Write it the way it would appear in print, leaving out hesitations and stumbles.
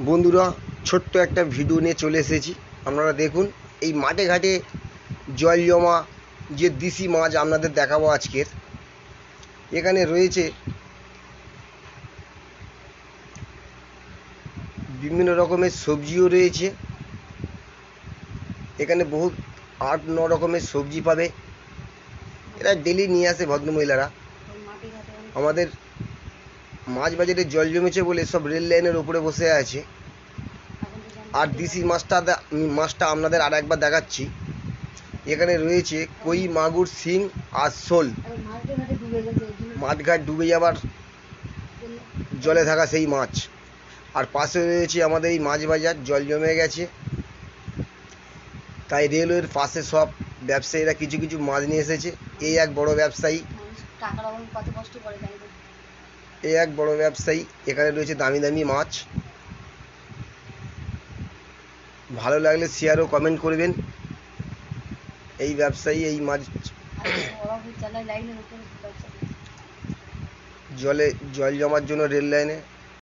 বন্ধুরা, ছোট্ট একটা ভিডিও নিয়ে চলে এসেছি। আপনারা দেখুন, এই মাঠে ঘাটে জল জমা যে দেশি মাছ আপনাদের দেখাবো আজকের। এখানে রয়েছে বিভিন্ন রকমের সবজিও রয়েছে। এখানে বহুত 8-9 রকমের সবজি পাবে। এরা ডেলি নিয়ে আসে ভদ্রমহিলারা। আমাদের মাছ বাজারে জল জমেছে বলে সব রেল লাইনের ওপরে বসে আছে। আর দেশি মাছটা আপনাদের আর একবার দেখাচ্ছি। এখানে রয়েছে কই, মাগুর, শিং আর শোল। মাঠঘাট ডুবে যাবার জলে থাকা সেই মাছ। আর পাশে রয়েছে আমাদের এই মাছ বাজার, জল জমে গেছে। তাই রেলওয়ের পাশে সব ব্যবসায়ীরা কিছু কিছু মাছ নিয়ে এসেছে। এই এক বড় ব্যবসায়ী, এখানে রয়েছে দামি দামি মাছ। ভালো লাগলে শেয়ার ও কমেন্ট করবেন। এই ব্যবসায়ী এই মাছ জল জমার জন্য রেল লাইনে